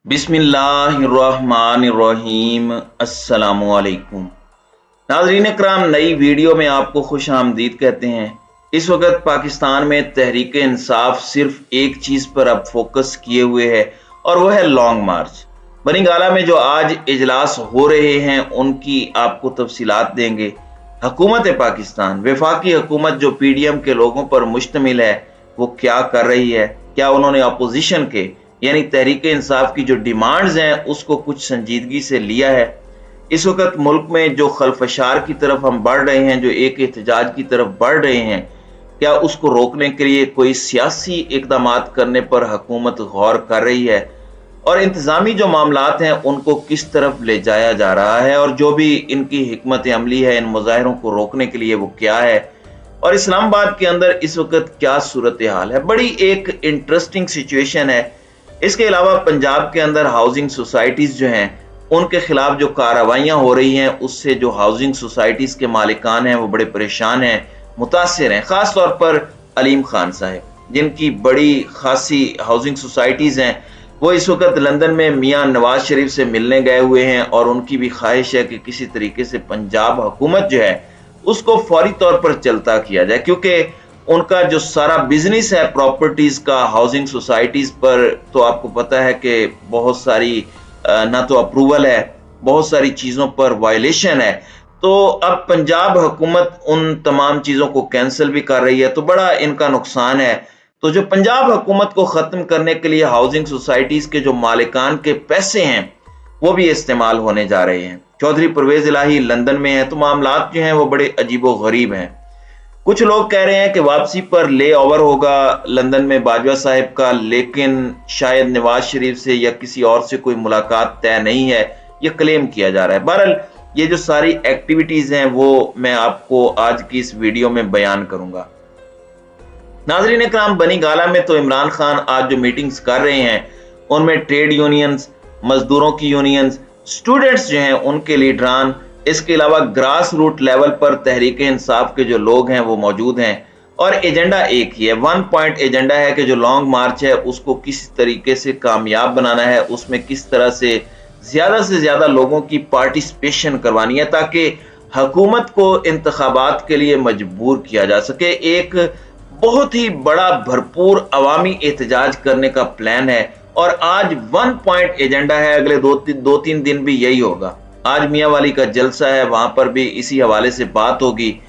बिस्मिल्लाहिर्रहमानिर्रहीम। अस्सलामुअलैकुम नाज़रीन इकराम, नई वीडियो में आपको खुश आमदीद कहते हैं। इस वक्त पाकिस्तान में तहरीक इंसाफ सिर्फ एक चीज़ पर अब फोकस किए हुए है और वह है लॉन्ग मार्च। बनी गाला में जो आज इजलास हो रहे हैं उनकी आपको तफसीलात देंगे। हुकूमत पाकिस्तान, वफाकी हुकूमत जो PDM के लोगों पर मुश्तमिल है, वो क्या कर रही है? क्या उन्होंने अपोजिशन के यानी तहरीक इंसाफ की जो डिमांड्स हैं उसको कुछ संजीदगी से लिया है? इस वक्त मुल्क में जो खलफशार की तरफ हम बढ़ रहे हैं, जो एक एहतजाज की तरफ बढ़ रहे हैं, क्या उसको रोकने के लिए कोई सियासी इकदामात करने पर हुकूमत गौर कर रही है? और इंतजामी जो मामलात हैं उनको किस तरफ ले जाया जा रहा है? और जो भी इनकी हिकमत अमली है इन मुजाहिरों को रोकने के लिए, वो क्या है? और इस्लामाबाद के अंदर इस वक्त क्या सूरत हाल है? बड़ी एक इंटरेस्टिंग सिचुएशन है। इसके अलावा पंजाब के अंदर हाउसिंग सोसाइटीज़ जो हैं उनके खिलाफ जो कार्रवाइयाँ हो रही हैं, उससे जो हाउसिंग सोसाइटीज़ के मालिकान हैं वो बड़े परेशान हैं, मुतासिर हैं। ख़ास तौर पर अलीम खान साहब, जिनकी बड़ी खासी हाउसिंग सोसाइटीज़ हैं, वो इस वक्त लंदन में मियाँ नवाज शरीफ से मिलने गए हुए हैं और उनकी भी ख्वाहिश है कि किसी तरीके से पंजाब हुकूमत जो है उसको फौरी तौर पर चलता किया जाए, क्योंकि उनका जो सारा बिजनेस है प्रॉपर्टीज का हाउसिंग सोसाइटीज पर, तो आपको पता है कि बहुत सारी ना तो अप्रूवल है, बहुत सारी चीज़ों पर वायलेशन है। तो अब पंजाब हुकूमत उन तमाम चीज़ों को कैंसिल भी कर रही है, तो बड़ा इनका नुकसान है। तो जो पंजाब हुकूमत को ख़त्म करने के लिए हाउसिंग सोसाइटीज़ के जो मालिकान के पैसे हैं वो भी इस्तेमाल होने जा रहे हैं। चौधरी परवेज़ इलाही लंदन में है, तो मामलात जो हैं वो बड़े अजीबो गरीब हैं। कुछ लोग कह रहे हैं कि वापसी पर ले ओवर होगा लंदन में बाजवा साहिब का, लेकिन शायद नवाज शरीफ से या किसी और से कोई मुलाकात तय नहीं है, ये क्लेम किया जा रहा है। बहरहाल ये जो सारी एक्टिविटीज हैं वो मैं आपको आज की इस वीडियो में बयान करूंगा। नाज़रीन इकराम, बनी गाला में तो इमरान खान आज जो मीटिंग्स कर रहे हैं उनमें ट्रेड यूनियंस, मजदूरों की यूनियंस, स्टूडेंट्स जो हैं उनके लीडरान, इसके अलावा ग्रास रूट लेवल पर तहरीक इंसाफ के जो लोग हैं वो मौजूद हैं। और एजेंडा एक ही है, 1 पॉइंट एजेंडा है कि जो लॉन्ग मार्च है उसको किस तरीके से कामयाब बनाना है, उसमें किस तरह से ज्यादा लोगों की पार्टिसिपेशन करवानी है ताकि हुकूमत को इंतखाबात के लिए मजबूर किया जा सके। एक बहुत ही बड़ा भरपूर अवामी एहतजाज करने का प्लान है और आज 1 पॉइंट एजेंडा है। अगले दो तीन दिन भी यही होगा। आज मियाँ वाली का जलसा है, वहां पर भी इसी हवाले से बात होगी।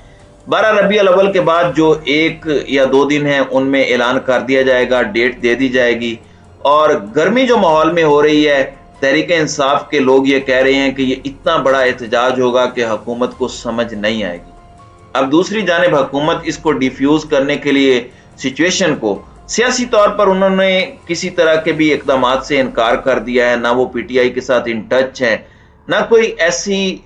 12 रबीउल अव्वल के बाद जो 1 या 2 दिन हैं उनमें ऐलान कर दिया जाएगा, डेट दे दी जाएगी। और गर्मी जो माहौल में हो रही है, तहरीक इंसाफ के लोग ये कह रहे हैं कि ये इतना बड़ा एहतजाज होगा कि हुकूमत को समझ नहीं आएगी। अब दूसरी जानिब हुकूमत इसको डिफ्यूज करने के लिए सिचुएशन को सियासी तौर पर उन्होंने किसी तरह के भी इकदामात से इनकार कर दिया है। ना वो PTI के साथ इन टच है, ना कोई ऐसी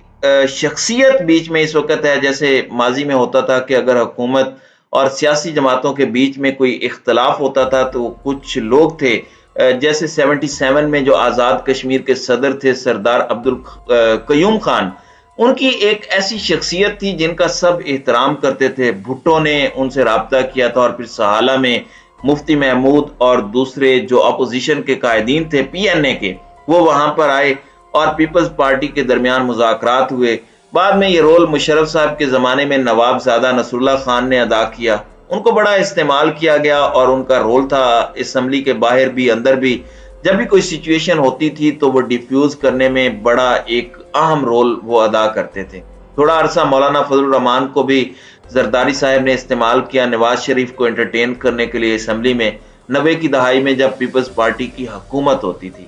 शख्सियत बीच में इस वक्त है जैसे माजी में होता था कि अगर हुकूमत और सियासी जमातों के बीच में कोई इख्तलाफ होता था तो कुछ लोग थे, जैसे 77 में जो आज़ाद कश्मीर के सदर थे सरदार अब्दुल कयूम खान, उनकी एक ऐसी शख्सियत थी जिनका सब एहतराम करते थे। भुट्टो ने उनसे रब्ता किया था और फिर सहाला में मुफ्ती महमूद और दूसरे जो अपोजिशन के कायदीन थे PNA के, वो वहां पर आए और पीपल्स पार्टी के दरमियान मुज़ाकरात हुए। बाद में ये रोल मुशर्रफ साहब के ज़माने में नवाबजादा नसरुल्लाह खान ने अदा किया, उनको बड़ा इस्तेमाल किया गया और उनका रोल था असम्बली के बाहर भी अंदर भी, जब भी कोई सिचुएशन होती थी तो वो डिफ्यूज करने में बड़ा एक अहम रोल वो अदा करते थे। थोड़ा अरसा मौलाना फजलुर रहमान को भी जरदारी साहब ने इस्तेमाल किया नवाज शरीफ को एंटरटेन करने के लिए असम्बली में, 90 की दहाई में जब पीपल्स पार्टी की हुकूमत होती थी।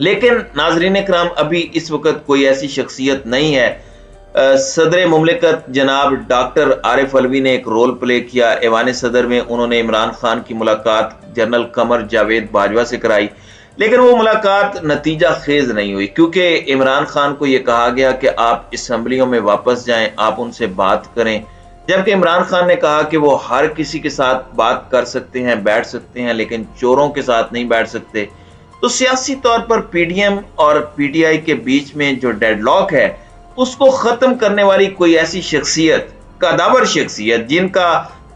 लेकिन नाजरीन इकराम, अभी इस वक्त कोई ऐसी शख्सियत नहीं है। सदर मुमलिकत जनाब डॉक्टर आरिफ अलवी ने एक रोल प्ले किया ऐवान सदर में। उन्होंने इमरान खान की मुलाकात जनरल कमर जावेद बाजवा से कराई, लेकिन वो मुलाकात नतीजा खेज नहीं हुई, क्योंकि इमरान खान को यह कहा गया कि आप असम्बलियों में वापस जाएं, आप उनसे बात करें, जबकि इमरान खान ने कहा कि वो हर किसी के साथ बात कर सकते हैं, बैठ सकते हैं, लेकिन चोरों के साथ नहीं बैठ सकते। तो सियासी तौर पर PDM और PTI के बीच में जो डेडलॉक है उसको खत्म करने वाली कोई ऐसी शख्सियत, कदावर शख्सियत जिनका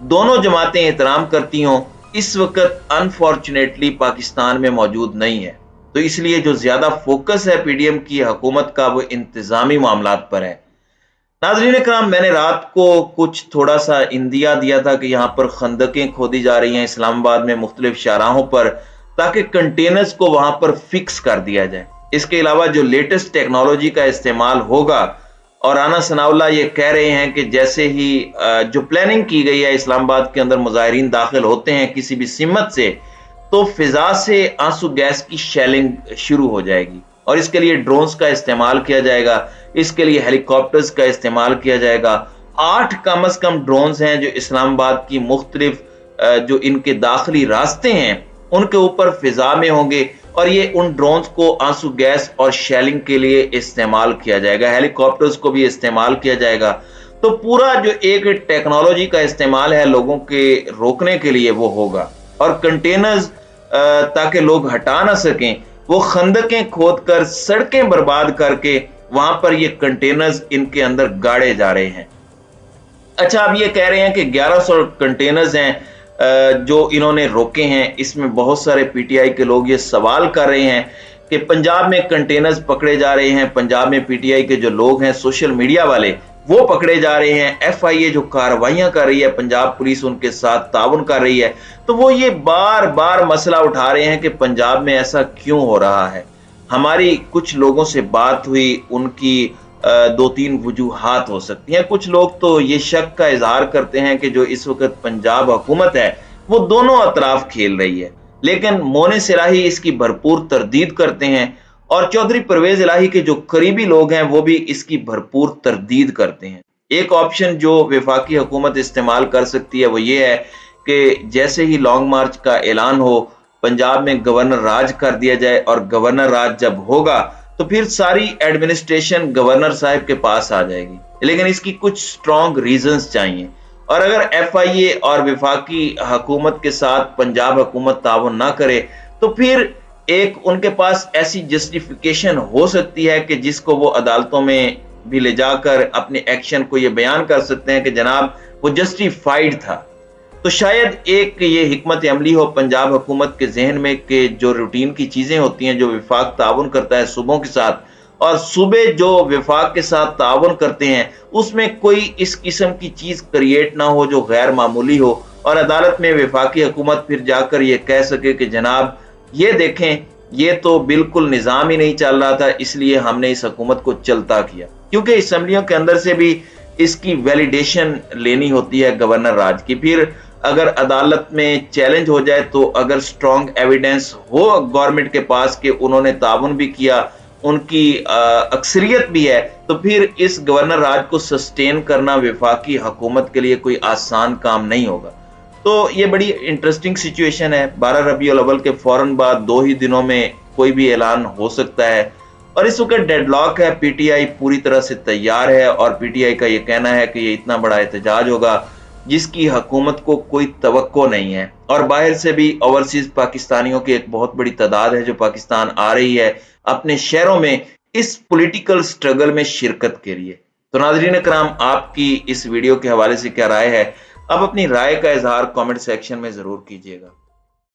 दोनों जमातें एहतराम करती हों, इस वक्त अनफॉर्चुनेटली पाकिस्तान में मौजूद नहीं है। तो इसलिए जो ज्यादा फोकस है पीडीएम की हुकूमत का वो इंतजामी मामलात पर है। नाज़रीन इकराम, मैंने रात को कुछ थोड़ा सा इंदिया दिया था कि यहाँ पर खंदकें खोदी जा रही हैं इस्लामाबाद में मुख्तलिफ शाहराहों पर, ताकि कंटेनर्स को वहां पर फिक्स कर दिया जाए। इसके अलावा जो लेटेस्ट टेक्नोलॉजी का इस्तेमाल होगा, और राना सनाउल्लाह ये कह रहे हैं कि जैसे ही जो प्लानिंग की गई है इस्लामाबाद के अंदर मुजाहिरीन दाखिल होते हैं किसी भी सिमत से, तो फिजा से आंसू गैस की शेलिंग शुरू हो जाएगी और इसके लिए ड्रोन्स का इस्तेमाल किया जाएगा, इसके लिए हेलीकॉप्टर्स का इस्तेमाल किया जाएगा। 8 कम अज कम ड्रोन्स हैं जो इस्लामाबाद की मुख्तलिफ जो इनके दाखिली रास्ते हैं उनके ऊपर फिजा में होंगे और ये उन ड्रोन्स को आंसू गैस और शेलिंग के लिए इस्तेमाल किया जाएगा, हेलीकॉप्टर्स को भी इस्तेमाल किया जाएगा। तो पूरा जो एक टेक्नोलॉजी का इस्तेमाल है लोगों के रोकने के लिए वो होगा, और कंटेनर्स ताकि लोग हटा ना सकें, वो खंदकें खोद कर सड़कें बर्बाद करके वहां पर ये कंटेनर्स इनके अंदर गाड़े जा रहे हैं। अच्छा, अब ये कह रहे हैं कि 1100 कंटेनर्स हैं जो इन्होंने रोके हैं। इसमें बहुत सारे पीटीआई के लोग ये सवाल कर रहे हैं कि पंजाब में कंटेनर्स पकड़े जा रहे हैं, पंजाब में पीटीआई के जो लोग हैं सोशल मीडिया वाले वो पकड़े जा रहे हैं, एफआईए जो कार्रवाइयां कर रही है, पंजाब पुलिस उनके साथ ताउन कर रही है, तो वो ये बार बार मसला उठा रहे हैं कि पंजाब में ऐसा क्यों हो रहा है। हमारी कुछ लोगों से बात हुई, उनकी 2-3 वजूहात हो सकती हैं। कुछ लोग तो ये शक का इजहार करते हैं कि जो इस वक्त पंजाब हुकूमत है वो दोनों अतराफ खेल रही है, लेकिन मोने सिराही इसकी भरपूर तरदीद करते हैं और चौधरी परवेज इलाही के जो करीबी लोग हैं वो भी इसकी भरपूर तरदीद करते हैं। एक ऑप्शन जो वफाकी हुकूमत इस्तेमाल कर सकती है वो ये है कि जैसे ही लॉन्ग मार्च का ऐलान हो, पंजाब में गवर्नर राज कर दिया जाए, और गवर्नर राज जब होगा तो फिर सारी एडमिनिस्ट्रेशन गवर्नर साहब के पास आ जाएगी, लेकिन इसकी कुछ स्ट्रॉन्ग रीजंस चाहिए। और अगर एफआईए और वफाकी हुकूमत के साथ पंजाब हुकूमत ताउन ना करे तो फिर एक उनके पास ऐसी जस्टिफिकेशन हो सकती है कि जिसको वो अदालतों में भी ले जाकर अपने एक्शन को ये बयान कर सकते हैं कि जनाब वो जस्टिफाइड था। तो शायद एक ये हिकमत अमली हो पंजाब हुकूमत के जहन में कि जो रूटीन की चीजें होती हैं, जो विफाक ताउन करता है सूबों के साथ, और सूबे जो विफाक के साथ ताउन करते हैं उसमें कोई इस किस्म की चीज क्रिएट ना हो जो गैर मामूली हो, और अदालत में विफाकी हुकूमत फिर जाकर ये कह सके कि जनाब ये देखें ये तो बिल्कुल निज़ाम ही नहीं चल रहा था, इसलिए हमने इस हुकूमत को चलता किया। क्योंकि असम्बलियों के अंदर से भी इसकी वैलिडेशन लेनी होती है गवर्नर राज की। फिर अगर अदालत में चैलेंज हो जाए तो अगर स्ट्रॉन्ग एविडेंस हो गवर्नमेंट के पास कि उन्होंने ताउन भी किया, उनकी अक्सरियत भी है, तो फिर इस गवर्नर राज को सस्टेन करना वफाकी हुकूमत के लिए कोई आसान काम नहीं होगा। तो ये बड़ी इंटरेस्टिंग सिचुएशन है। 12 रबीउल अव्वल के फौरन बाद 2 ही दिनों में कोई भी ऐलान हो सकता है, और इस वक्त डेडलॉक है। पीटीआई पूरी तरह से तैयार है और पीटीआई का ये कहना है कि ये इतना बड़ा एहतजाज होगा जिसकी हुकूमत को कोई तवक्को नहीं है, और बाहर से भी ओवरसीज पाकिस्तानियों की एक बहुत बड़ी तादाद है जो पाकिस्तान आ रही है अपने शहरों में इस पॉलिटिकल स्ट्रगल में शिरकत के लिए। तो नाज़रीन इकराम, आपकी इस वीडियो के हवाले से क्या राय है? आप अपनी राय का इजहार कमेंट सेक्शन में जरूर कीजिएगा।